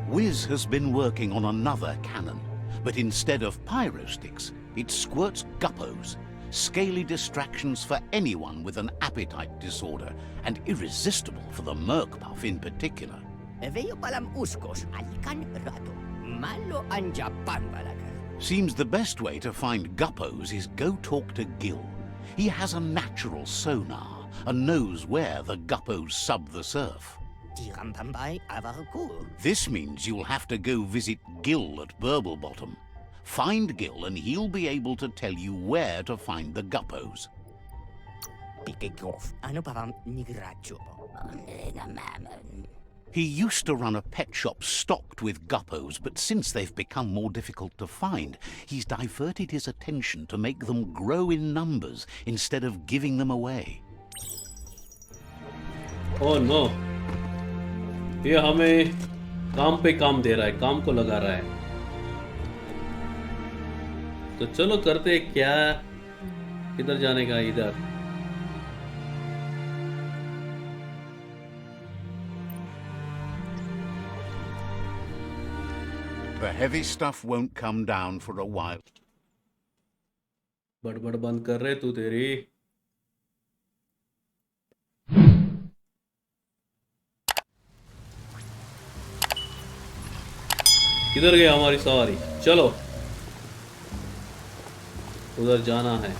Wiz has been working on another cannon, but instead of pyro sticks, it squirts guppos. scaly distractions for anyone with an appetite disorder, and irresistible for the merc-buff in particular. Veo palam uskos alikan rato. Malo anja pambalakan. Seems the best way to find guppos is go talk to Gil. He has a natural sonar and knows where the guppos sub the surf. Tiram pambai avaku. This means you'll have to go visit Gil at Burblebottom. Find Gil and he'll be able to tell you where to find the guppos. Pikekof. Ano param nigracho. He used to run a pet shop stocked with guppos, but since they've become more difficult to find, he's diverted his attention to make them grow in numbers instead of giving them away. Oh no! ये हमें काम पे काम दे रहा है, काम को लगा रहा है। तो चलो करते हैं क्या? किधर जाने का? इधर। The heavy stuff won't come down for a while. बड़बड़ बंद कर रहे तू तेरी। किधर गई हमारी सवारी? चलो उधर जाना है।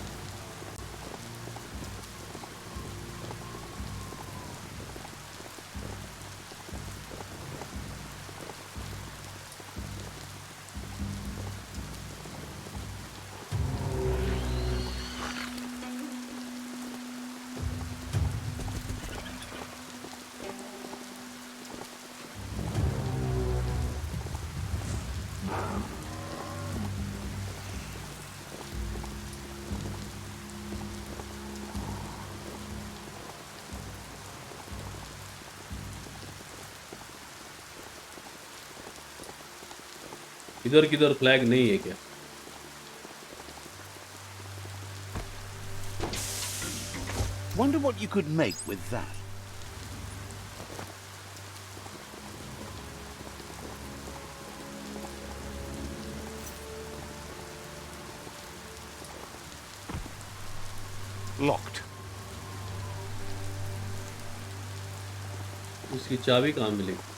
इधर किधर फ्लैग नहीं है क्या? Wonder what you could make with that. Locked. उसकी चाबी कहाँ मिलेगी?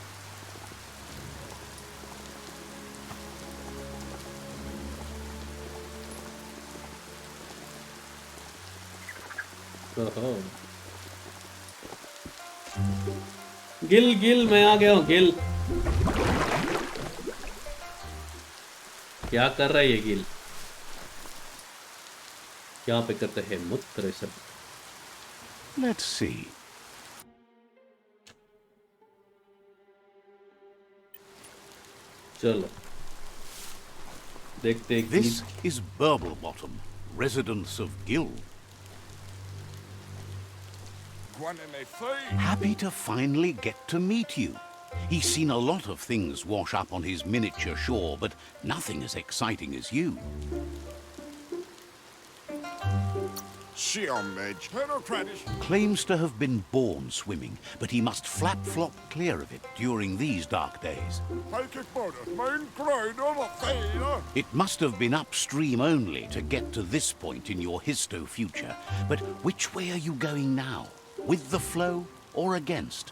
गिल गिल मैं आ गया हूँ। गिल क्या कर रहा है ये गिल? यहाँ पे करते हैं मूत्र सब। Let's see. चलो देखते हैं। This is Burblebottom, residence of Gil. Happy to finally get to meet you. He's seen a lot of things wash up on his miniature shore, but nothing as exciting as you. Claims to have been born swimming, but he must flap-flop clear of it during these dark days. It must have been upstream only to get to this point in your histo-future. But which way are you going now? With the flow or against?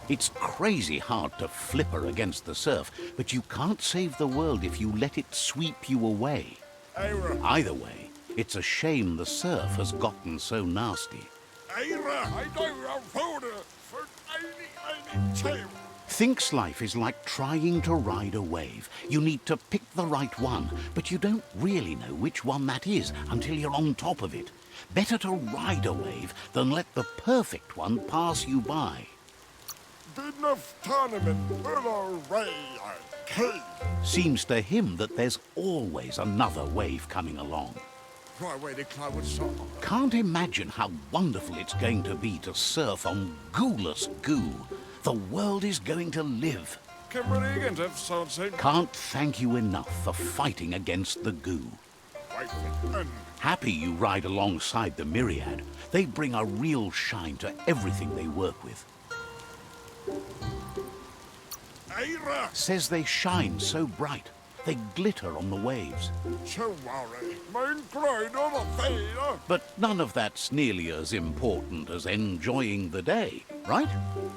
It's crazy hard to flipper against the surf, but you can't save the world if you let it sweep you away. Either way, it's a shame the surf has gotten so nasty. Thinks life is like trying to ride a wave. You need to pick the right one, but you don't really know which one that is until you're on top of it. Better to ride a wave than let the perfect one pass you by. Seems to him that there's always another wave coming along. Can't imagine how wonderful it's going to be to surf on gooless goo. The world is going to live. Can't thank you enough for fighting against the goo. Happy you ride alongside the Myriad. They bring a real shine to everything they work with. Says they shine so bright. They glitter on the waves. Sorry, mein kleiner Fehler. But none of that's nearly as important as enjoying the day, right?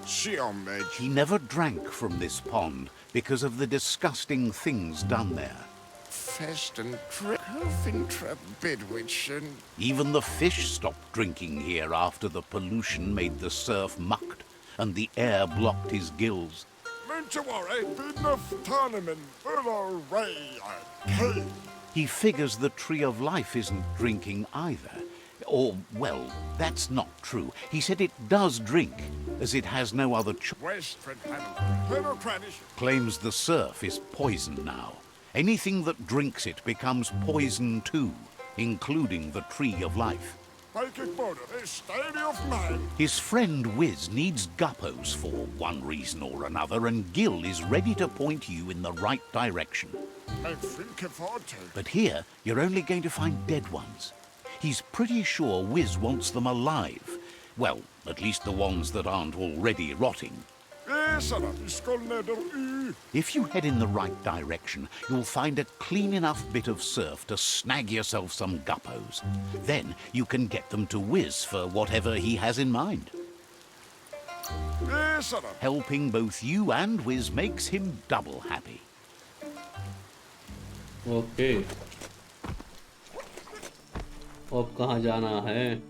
Siomej. He never drank from this pond because of the disgusting things done there. Festen Hofintra Bidwitchen. Even the fish stopped drinking here after the pollution made the surf mucked and the air blocked his gills. Mentaware, Bidnuff Tarnaman, Uro Ray. Hey. He figures the Tree of Life isn't drinking either. Or, well, that's not true. He said it does drink, as it has no other choice. Westford Penocranish. Claims the surf is poison now. Anything that drinks it becomes poison too, including the Tree of Life. Make it border, a study of mine. His friend Wiz needs guppos for one reason or another, and Gil is ready to point you in the right direction. I think about it. But here, you're only going to find dead ones. He's pretty sure Wiz wants them alive. Well, at least the ones that aren't already rotting. If you head in the right direction, you'll find a clean enough bit of surf to snag yourself some guppos. Then you can get them to Wiz for whatever he has in mind. Helping both you and Wiz makes him double happy. Okay, अब कहाँ जाना है?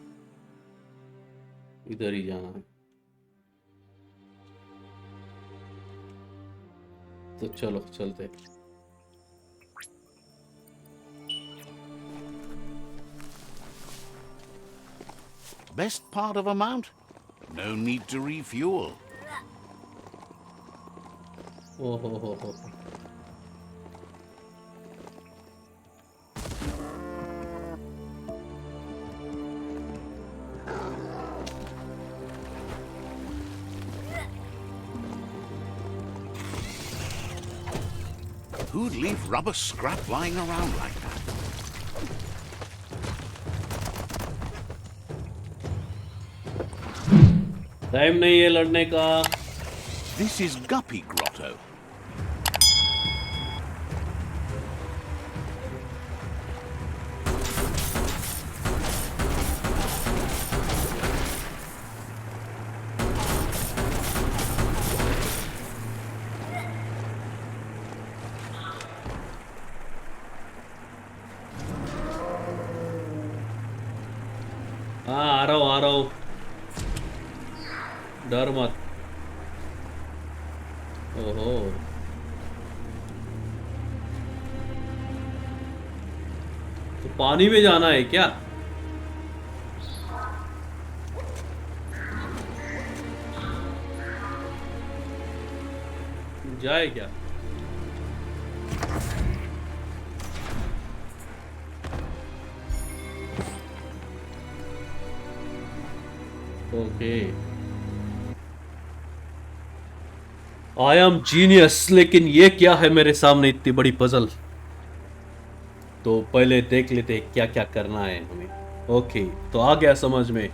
इधर ही जाना है। तो चलो चलते। Best part of a mount? No need to refuel. ओ हो। Who'd leave rubber scrap lying around like that? Time नहीं है लड़ने का। This is Guppy Grotto. हाँ आ रहा हूँ, डर मत। ओहो, तो पानी में जाना है क्या? जाए क्या? Okay, I am genius. लेकिन ये क्या है मेरे सामने इतनी बड़ी पजल? तो पहले देख लेते हैं क्या क्या करना है हमें। ओके, तो आ गया समझ में।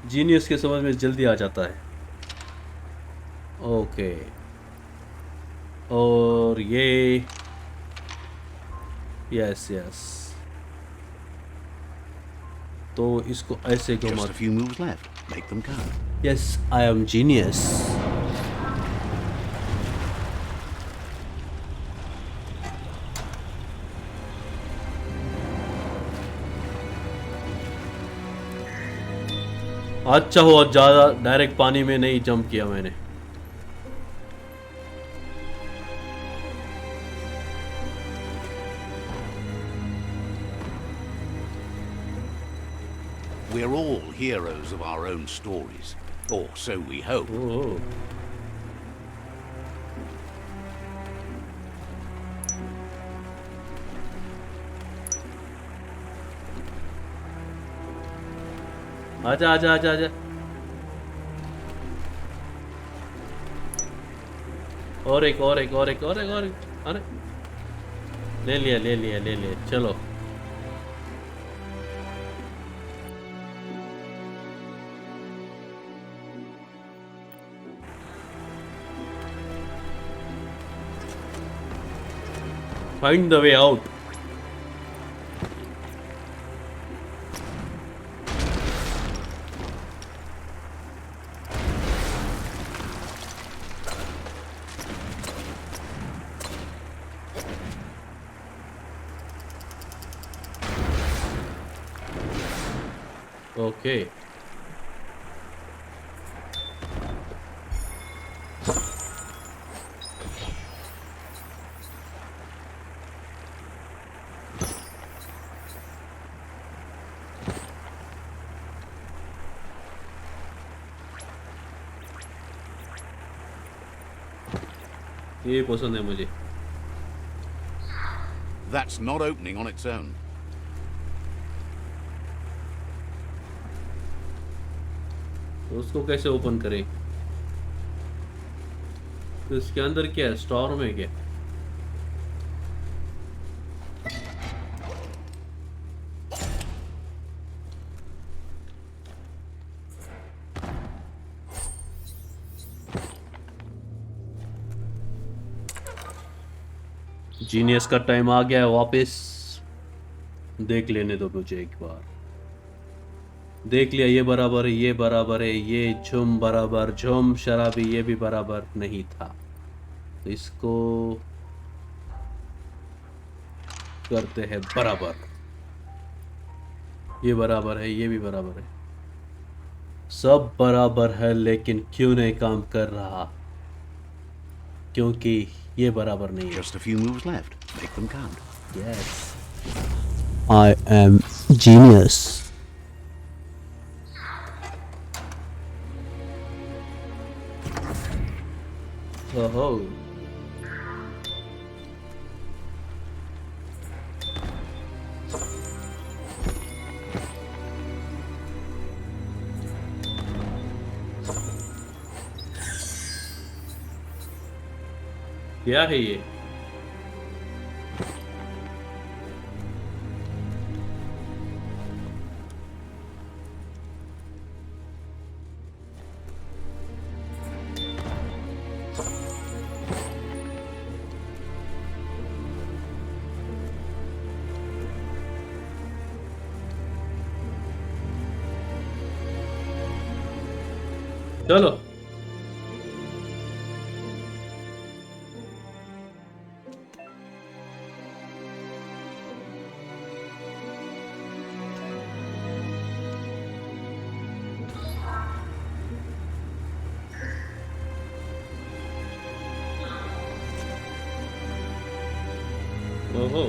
जीनियस के समझ में जल्दी आ जाता है। ओके, और ये यस यस, तो इसको ऐसे घुमा। Just a few moves left. Make them count. Yes, I am genius. अच्छा हुआ ज़्यादा डायरेक्ट पानी में नहीं जंप किया मैंने। We're all heroes of our own stories. Or so we hope. ओह, आजा आजा आजा आजा। और एक और एक और एक और एक और एक। अरे ले लिया ले लिया ले लिया, चलो। Find the way out. Okay. ये पसंद है मुझे. That's not opening on its own. तो उसको कैसे ओपन करें? तो इसके अंदर क्या है? स्टोर में क्या? जीनियस का टाइम आ गया है वापस. देख लेने दो मुझे एक बार. देख लिया, ये बराबर है, ये बराबर है, ये झुम बराबर, झुम शराबी ये भी बराबर नहीं था. तो इसको करते हैं बराबर. ये बराबर है, ये भी बराबर है, सब बराबर है, लेकिन क्यों नहीं काम कर रहा? क्योंकि ये बराबर नहीं है. Just a few moves left. Make them count. Yes. I am genius. Oh. क्या है ये? चलो. ओहो.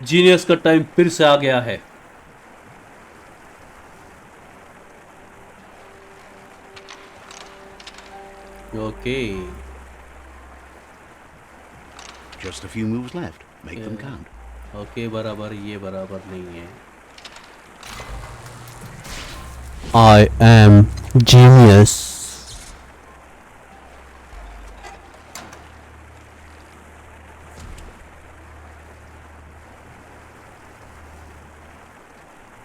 जीनियस का टाइम फिर से आ गया है. Okay. Just a few moves left. Make them count. Okay बराबर, ये बराबर नहीं है. I am genius.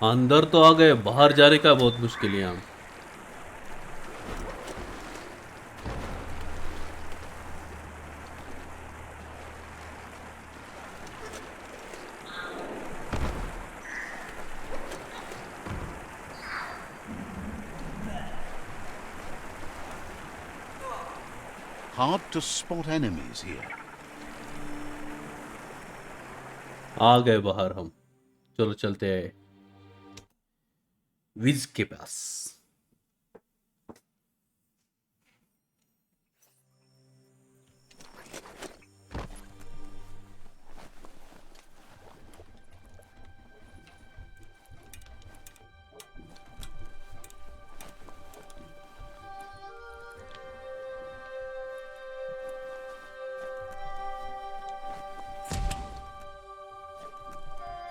अंदर तो आ गए, बाहर जाने का बहुत मुश्किल है. हम Hard to spot enemies here. आ गए बाहर हम. चलो चलते हैं विज के पास.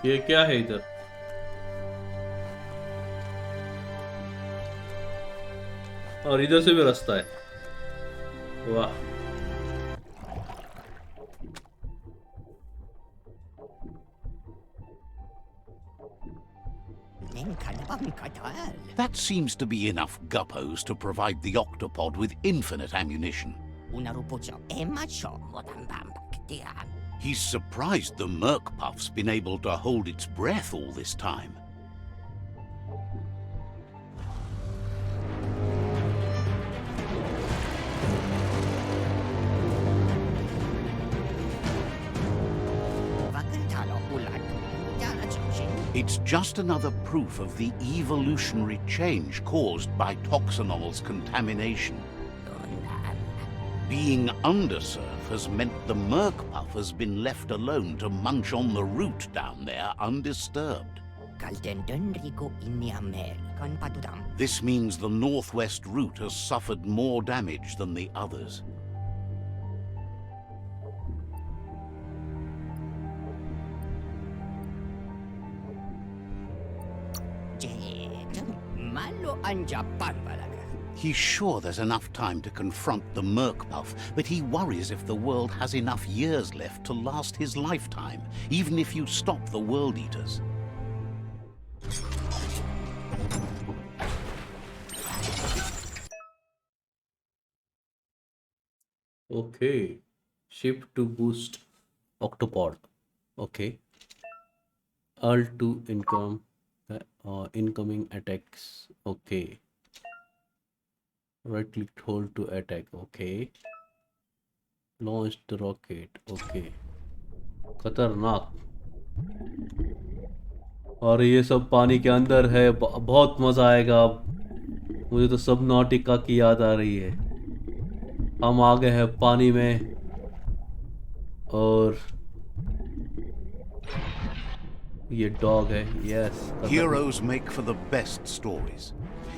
ये क्या है इधर? और इधर से भी रास्ता है। वाह। That seems to be enough guppos to provide the octopod with infinite ammunition. He's surprised the Merc Puff's been able to hold its breath all this time. It's just another proof of the evolutionary change caused by Toxanol's contamination. Being undersurf has meant the Merc Puff has been left alone to munch on the root down there undisturbed. This means the northwest route has suffered more damage than the others. He's sure there's enough time to confront the Merc Puff, but he worries if the world has enough years left to last his lifetime, even if you stop the World Eaters. Okay. Shift to boost octopod. Okay. Alt to incoming attacks. Okay. Right click hold to attack. Okay. Launch the rocket. Okay. खतरनाक। और ये सब पानी के अंदर है। बहुत मजा आएगा। मुझे तो सब नॉटिका की याद आ रही है। हम आ गए हैं पानी में और ये डॉग है। Yes. Heroes make for the best stories.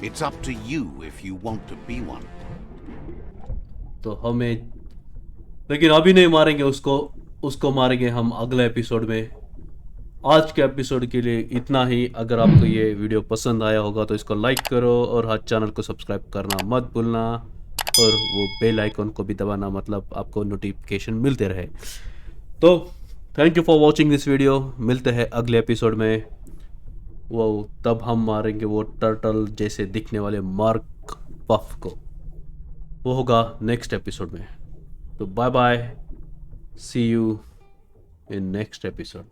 It's up to you if you want to be one. तो हमें, लेकिन अभी नहीं मारेंगे उसको मारेंगे हम अगले एपिसोड में। आज के एपिसोड के लिए इतना ही। अगर आपको ये वीडियो पसंद आया होगा तो इसको लाइक करो और हाँ, चैनल को सब्सक्राइब करना मत भूलना और वो बेल आइकन को भी दबाना, मतलब आपको नोटिफिकेशन मिलते रहे। तो thank you for watching this video. मिलते हैं अगले एपिसोड में। वो तब हम मारेंगे वो टर्टल जैसे दिखने वाले मार्क पफ को। वो होगा नेक्स्ट एपिसोड में। तो bye bye, see you in next episode.